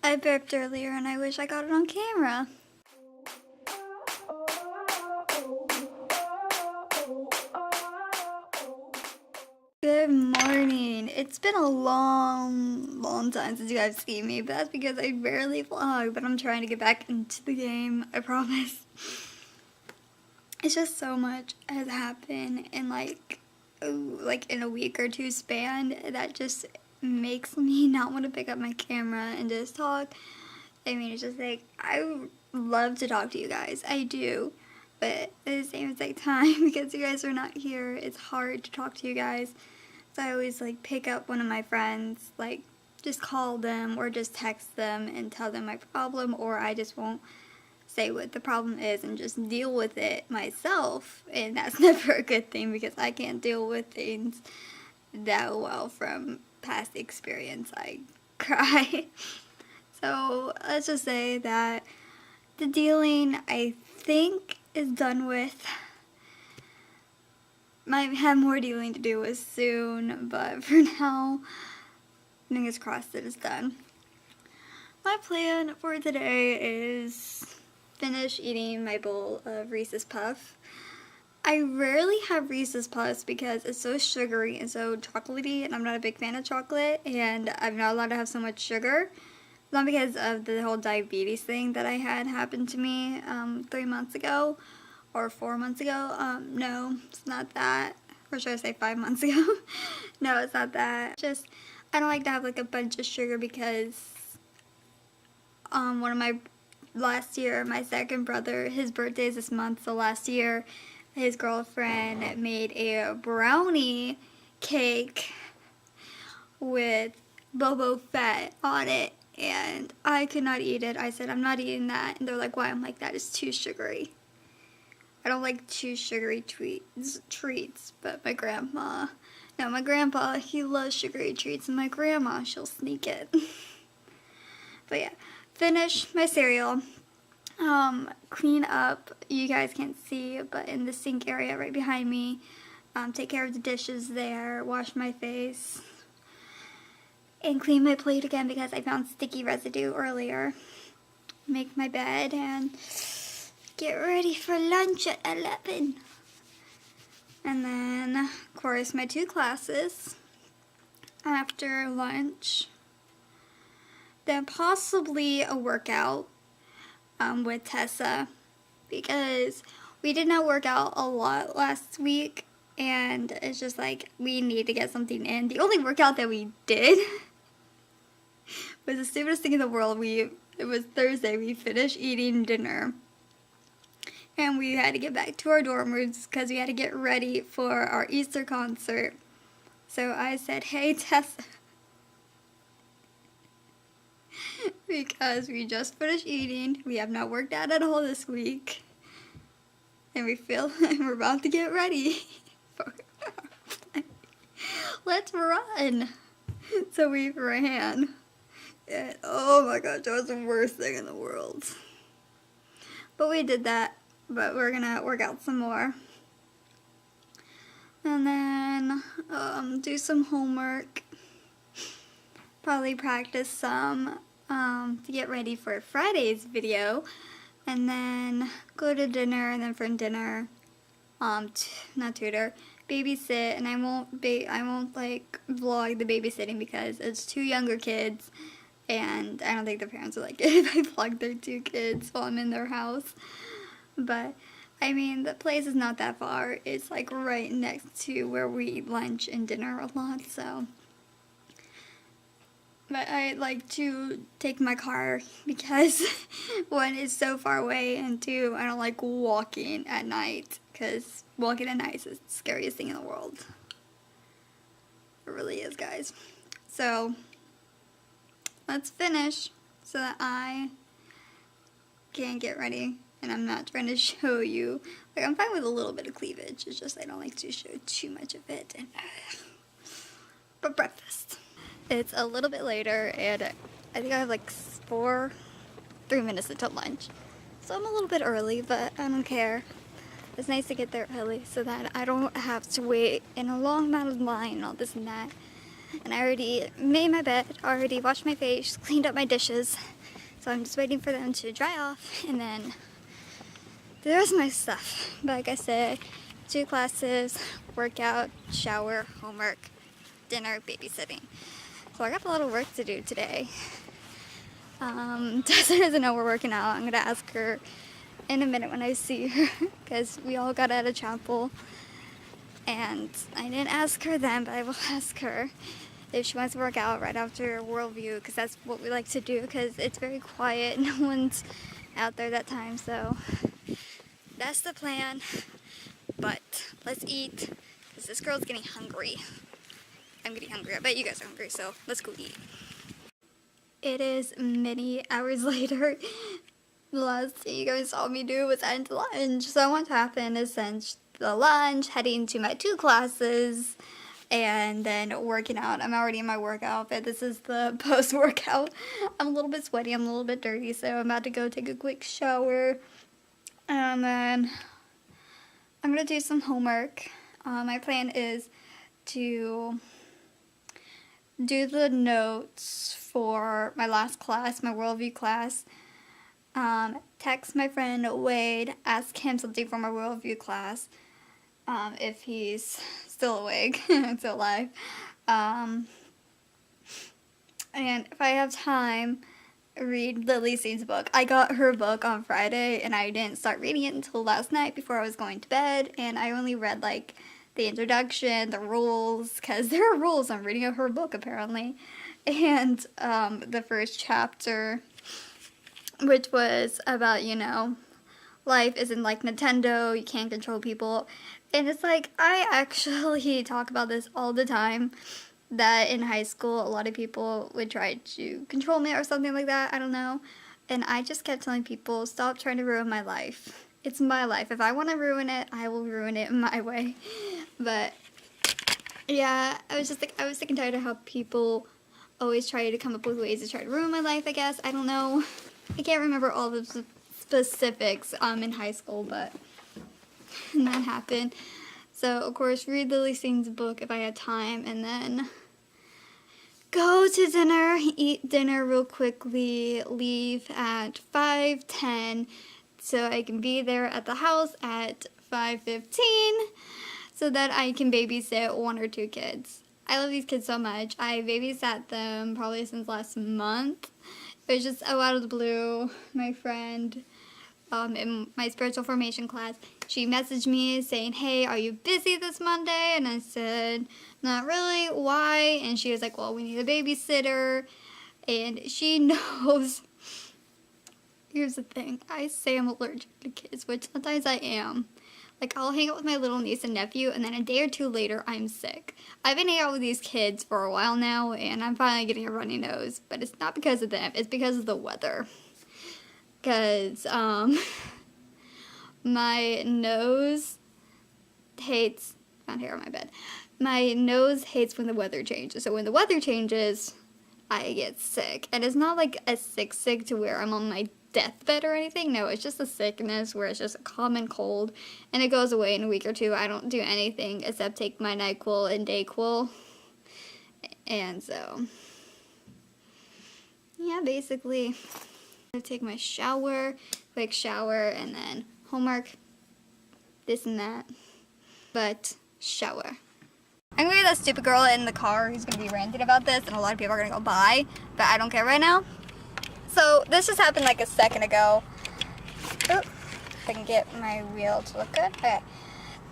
I burped earlier and I wish I got it on camera. Good morning. It's been a long time since you guys seen me, but that's because I barely vlog, but I'm trying to get back into the game, I promise. It's just so much has happened in like in a week or two span that just makes me not want to pick up my camera and just talk. I mean, it's just like, I love to talk to you guys. I do. But at the same exact time, because you guys are not here, it's hard to talk to you guys. So I always like pick up one of my friends, like just call them or just text them and tell them my problem, or I just won't say what the problem is and just deal with it myself. And that's never a good thing because I can't deal with things that well from past experience. I cry. So let's just say that the dealing, I think, is done with. Might have more dealing to do with soon, but for now, fingers crossed it is done. My plan for today is finish eating my bowl of Reese's Puff. I rarely have Reese's Puffs because it's so sugary and so chocolatey, and I'm not a big fan of chocolate, and I'm not allowed to have so much sugar. Not because of the whole diabetes thing that I had happen to me 3 months ago or 4 months ago. No, it's not that. Or should I say 5 months ago? No, it's not that. Just, I don't like to have like a bunch of sugar because one of my last year, my second brother, his birthday is this month, so last year his girlfriend made a brownie cake with Boba Fett on it. And I could not eat it. I said, I'm not eating that. And they're like, why? I'm like, that is too sugary. I don't like too sugary treats. But my grandpa, no, my grandpa, he loves sugary treats. And my grandma, she'll sneak it. But yeah, finish my cereal. Clean up. You guys can't see, but in the sink area right behind me. Take care of the dishes there. Wash my face. And clean my plate again because I found sticky residue earlier. Make my bed and get ready for lunch at 11. And then, of course, my 2 classes after lunch. Then possibly a workout with Tessa because we did not work out a lot last week. And it's just like, we need to get something in. The only workout that we did was the stupidest thing in the world. It was Thursday, we finished eating dinner. And we had to get back to our dorm rooms because we had to get ready for our Easter concert. So I said, hey Tessa, because we just finished eating, we have not worked out at all this week. And we feel like we're about to get ready. Let's run. So we ran. And oh my gosh, that was the worst thing in the world. But we did that. But we're gonna work out some more. And then do some homework. Probably practice some to get ready for Friday's video. And then go to dinner, and then from dinner, not tutor, babysit. And I won't like vlog the babysitting because it's 2 younger kids. And I don't think the parents would like it if I vlog their 2 kids while I'm in their house. But, I mean, the place is not that far. It's like right next to where we eat lunch and dinner a lot, so. But I like to take my car because 1, it's so far away, and 2, I don't like walking at night because walking at night is the scariest thing in the world. It really is, guys. So, let's finish so that I can get ready. And I'm not trying to show you. Like, I'm fine with a little bit of cleavage. It's just I don't like to show too much of it. And but breakfast. It's a little bit later, and I think I have like 3 minutes until lunch. So I'm a little bit early, but I don't care. It's nice to get there early so that I don't have to wait in a long amount of line and all this and that. And I already made my bed, already washed my face, cleaned up my dishes. So I'm just waiting for them to dry off and then do the rest of my stuff. But like I said, 2 classes, workout, shower, homework, dinner, babysitting. So I got a lot of work to do today. Tessa doesn't know we're working out. I'm gonna ask her in a minute when I see her because we all got out of chapel. And I didn't ask her then, but I will ask her if she wants to work out right after Worldview, because that's what we like to do, because it's very quiet. No one's out there that time, so that's the plan. But let's eat, because this girl's getting hungry. I'm getting hungry. I bet you guys are hungry, so let's go eat. It is many hours later. The last thing you guys saw me do was end lunch. So what happened is since the lunch, heading to my 2 classes, and then working out. I'm already in my workout outfit. This is the post-workout. I'm a little bit sweaty. I'm a little bit dirty, so I'm about to go take a quick shower. And then I'm going to do some homework. My plan is to do the notes for my last class, my Worldview class. Text my friend Wade, ask him something for my Worldview class. If he's still awake, still alive. And if I have time, read Lily Scene's book. I got her book on Friday, and I didn't start reading it until last night before I was going to bed, and I only read, like, the introduction, the rules, because there are rules on reading her book, apparently, and the first chapter, which was about, you know, life isn't like Nintendo, you can't control people. And it's like, I actually talk about this all the time, that in high school, a lot of people would try to control me or something like that, I don't know. And I just kept telling people, stop trying to ruin my life. It's my life. If I want to ruin it, I will ruin it my way. But, yeah, I was just like, I was sick and tired of how people always try to come up with ways to try to ruin my life, I guess. I don't know. I can't remember all the specifics in high school, but that happened. So, of course, read Lily Scene's book if I had time, and then go to dinner, eat dinner real quickly, leave at 5:10 so I can be there at the house at 5:15 so that I can babysit 1 or 2 kids. I love these kids so much. I babysat them probably since last month. It was just out of the blue. My friend in my spiritual formation class, she messaged me saying, hey, are you busy this Monday? And I said, not really. Why? And she was like, well, we need a babysitter. And she knows. Here's the thing. I say I'm allergic to kids, which sometimes I am. Like, I'll hang out with my little niece and nephew, and then a day or 2 later, I'm sick. I've been hanging out with these kids for a while now, and I'm finally getting a runny nose. But it's not because of them. It's because of the weather. Because, my nose hates, found hair on my bed. My nose hates when the weather changes. So when the weather changes, I get sick. And it's not like a sick to where I'm on my deathbed or anything. No, it's just a sickness where it's just a common cold. And it goes away in a week or 2. I don't do anything except take my NyQuil and DayQuil. And so, yeah, basically, I take my shower, quick shower, and then homework, this and that. But, shower. I'm gonna be that stupid girl in the car who's gonna be ranting about this, and a lot of people are gonna go bye, but I don't care right now. So, this just happened like a second ago. Oop, if I can get my wheel to look good. Okay.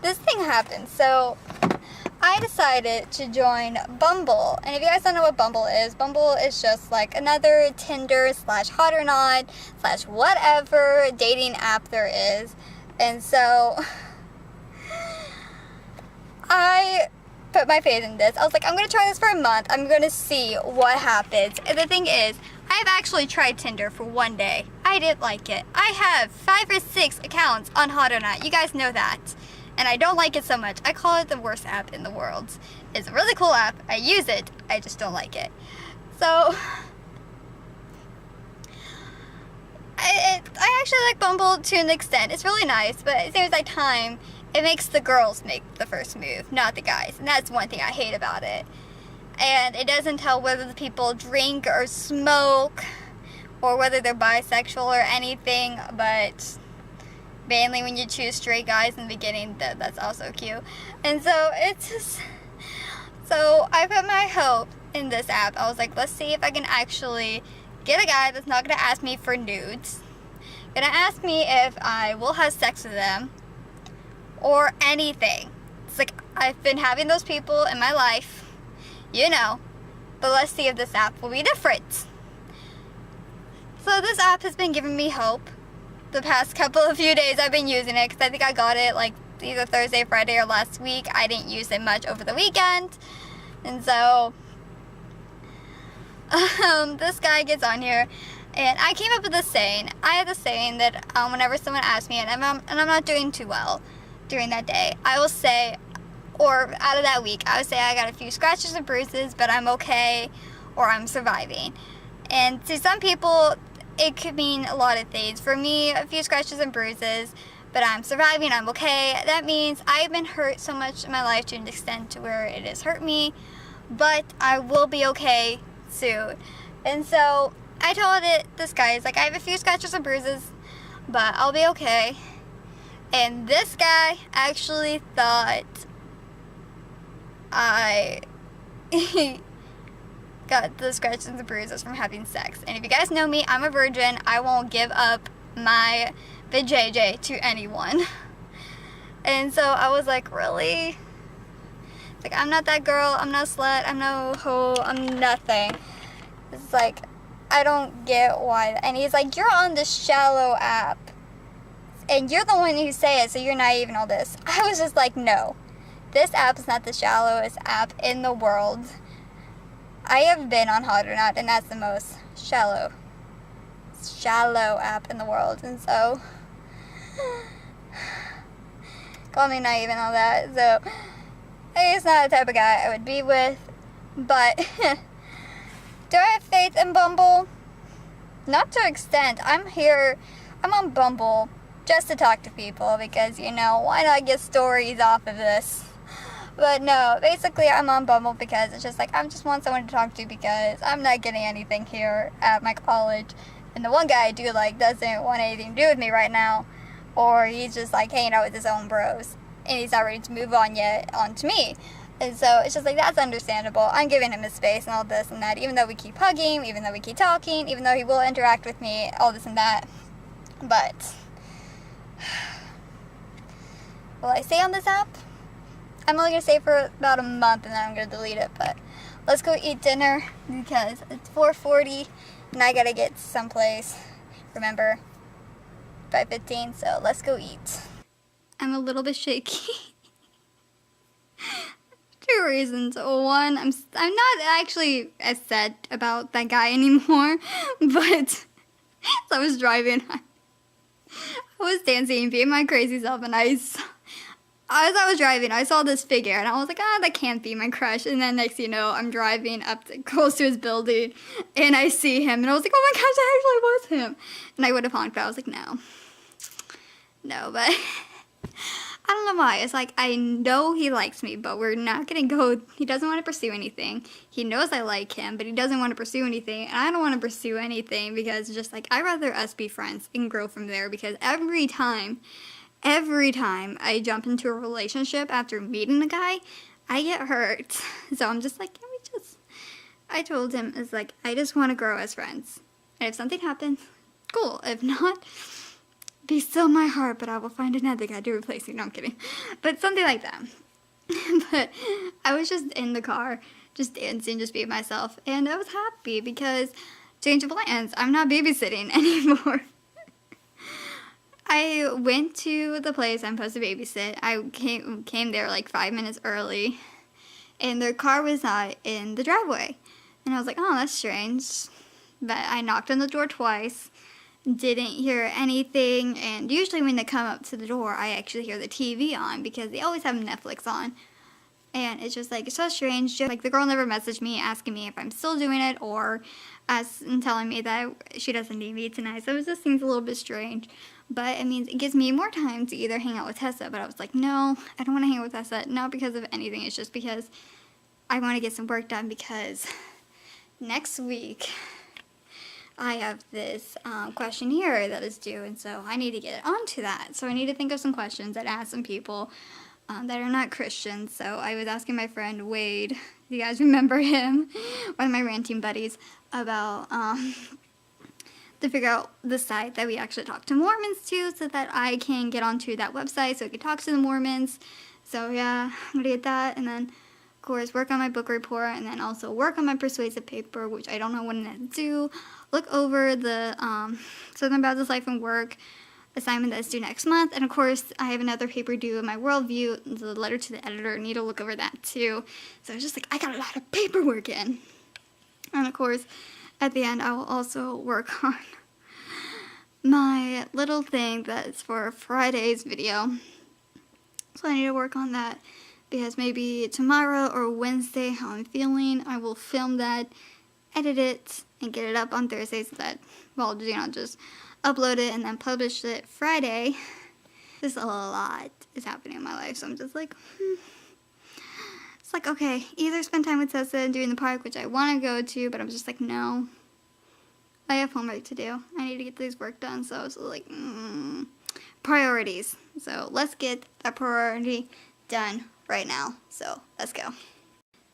This thing happened. So, I decided to join Bumble. And if you guys don't know what Bumble is just like another Tinder / Hot or Not / whatever dating app there is. And so, I put my faith in this. I was like, I'm going to try this for a month. I'm going to see what happens. And the thing is, I've actually tried Tinder for 1 day. I didn't like it. I have 5 or 6 accounts on Hot or Not. You guys know that. And I don't like it so much. I call it the worst app in the world. It's a really cool app. I use it. I just don't like it. So, I actually like Bumble to an extent. It's really nice, but at the same time, it makes the girls make the first move, not the guys. And that's one thing I hate about it. And it doesn't tell whether the people drink or smoke or whether they're bisexual or anything, but mainly when you choose straight guys in the beginning, that's also cute. And so it's just, so I put my hope in this app. I was like, let's see if I can actually get a guy that's not gonna ask me for nudes, gonna ask me if I will have sex with them or anything. It's like, I've been having those people in my life, you know, but let's see if this app will be different. So this app has been giving me hope. The past few days I've been using it, because I think I got it like either Thursday, Friday, or last week. I didn't use it much over the weekend. And so this guy gets on here, and I came up with this saying. I had this saying that whenever someone asks me, and I'm not doing too well during that day, I will say, or out of that week, I would say I got a few scratches and bruises, but I'm okay, or I'm surviving. And to some people, it could mean a lot of things. For me, a few scratches and bruises, but I'm surviving, I'm okay. That means I've been hurt so much in my life to an extent to where it has hurt me, but I will be okay soon. And so I told this guy, it's like, I have a few scratches and bruises, but I'll be okay. And this guy actually thought I got the scratches and the bruises from having sex. And if you guys know me, I'm a virgin. I won't give up my vajayjay to anyone. And so I was like, really? Like, I'm not that girl, I'm not a slut, I'm no hoe, I'm nothing. It's like, I don't get why. And he's like, you're on the shallow app, and you're the one who say it, so you're naive and all this. I was just like, no. This app is not the shallowest app in the world. I have been on Hot or Not, and that's the most shallow app in the world. And so, call me naive and all that. So, he's not the type of guy I would be with. But, do I have faith in Bumble? Not to an extent. I'm on Bumble just to talk to people because, you know, why not get stories off of this? But no, basically I'm on Bumble because it's just like, I just want someone to talk to because I'm not getting anything here at my college. And the one guy I do like doesn't want anything to do with me right now. Or he's just like hanging out with his own bros. And he's not ready to move on yet onto me. And so it's just like, that's understandable. I'm giving him his space and all this and that. Even though we keep hugging, even though we keep talking, even though he will interact with me, all this and that. But will I stay on this app? I'm only going to stay for about a month and then I'm going to delete it, but let's go eat dinner because it's 4:40 and I got to get someplace, remember, 5:15, so let's go eat. I'm a little bit shaky. 2 reasons. One, I'm not actually as sad about that guy anymore, but as I was driving, I was dancing, being my crazy self, and as I was driving, I saw this figure, and I was like, that can't be my crush. And then next thing you know, I'm driving close to his building, and I see him, and I was like, oh my gosh, that actually was him. And I would have honked, but I was like, no, but I don't know why. It's like, I know he likes me, but we're not gonna go. He doesn't want to pursue anything. He knows I like him, but he doesn't want to pursue anything, and I don't want to pursue anything because it's just like, I'd rather us be friends and grow from there because every time I jump into a relationship after meeting a guy, I get hurt. So I'm just like, I told him, it's like, I just want to grow as friends. And if something happens, cool. If not, be still my heart, but I will find another guy to replace you. No, I'm kidding. But something like that. But I was just in the car, just dancing, just being myself. And I was happy because change of plans. I'm not babysitting anymore. I went to the place I'm supposed to babysit. I came there like 5 minutes early, and their car was not in the driveway. And I was like, oh, that's strange. But I knocked on the door twice, didn't hear anything, and usually when they come up to the door, I actually hear the TV on because they always have Netflix on. And it's just like, it's so strange. Just like, the girl never messaged me asking me if I'm still doing it or and telling me that she doesn't need me tonight. So it just seems a little bit strange. But it means it gives me more time to either hang out with Tessa. But I was like, no, I don't want to hang out with Tessa. Not because of anything. It's just because I want to get some work done because next week I have this questionnaire that is due, and so I need to get onto that. So I need to think of some questions that ask some people that are not Christians. So I was asking my friend Wade, you guys remember him, one of my ranting buddies, about to figure out the site that we actually talk to Mormons to, so that I can get onto that website so I can talk to the Mormons. So yeah, I'm gonna get that, and then of course work on my book report, and then also work on my persuasive paper, which I don't know when to do. Look over the Southern Baptist Life and Work assignment that's due next month, and of course I have another paper due in my worldview, the letter to the editor. I need to look over that too. So it's just like I got a lot of paperwork in, and of course at the end I will also work on my little thing that's for Friday's video. So I need to work on that, because maybe tomorrow or Wednesday, how I'm feeling, I will film that, edit it, and get it up on Thursday, so that, well, you know, just upload it and then publish it Friday. Just a lot is happening in my life, so I'm just like, It's like, okay, either spend time with Tessa and doing the park, which I want to go to, but I'm just like, no. I have homework to do. I need to get this work done, so it's like, priorities. So let's get that priority done right now. So let's go.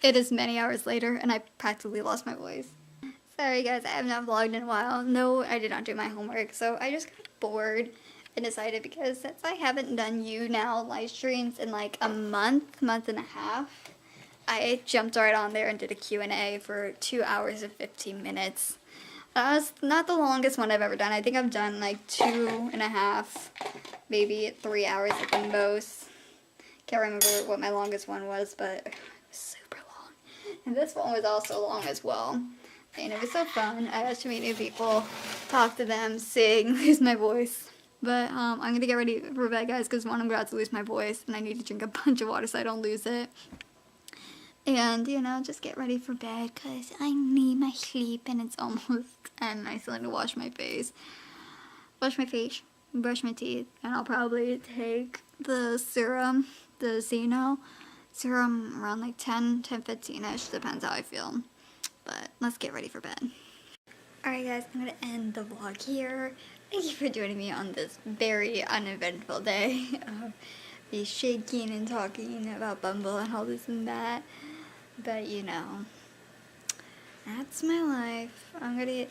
It is many hours later, and I practically lost my voice. Sorry guys, I have not vlogged in a while. No, I did not do my homework, so I just got bored and decided, because since I haven't done you now live streams in like a month and a half, I jumped right on there and did a Q&A for 2 hours and 15 minutes. That's not the longest one I've ever done. I think I've done like 2.5, maybe 3 hours at the most. Can't remember what my longest one was, but it was super long. And this one was also long as well. And it was so fun. I got to meet new people, talk to them, sing, lose my voice. But I'm going to get ready for bed, guys, because one, I'm about to lose my voice, and I need to drink a bunch of water so I don't lose it. And, you know, just get ready for bed, because I need my sleep, and it's almost, and I still need to wash my face, brush my teeth, and I'll probably take the serum, the Zeno serum, around like 10:15ish, depends how I feel. But let's get ready for bed. Alright guys, I'm going to end the vlog here. Thank you for joining me on this very uneventful day of me shaking and talking about Bumble and all this and that. But you know, that's my life. I'm going to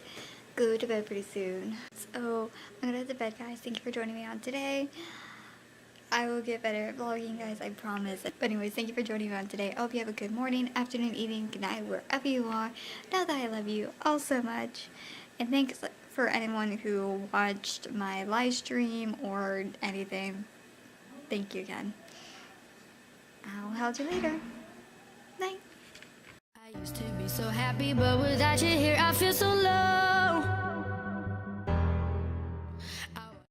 go to bed pretty soon. So I'm going to head to bed, guys. Thank you for joining me on today. I will get better at vlogging, guys, I promise. But anyways, thank you for joining me on today. I hope you have a good morning, afternoon, evening, good night, wherever you are. Know that I love you all so much. And thanks for anyone who watched my live stream or anything. Thank you again. I'll help you later. Night. I used to be so happy, but without you here,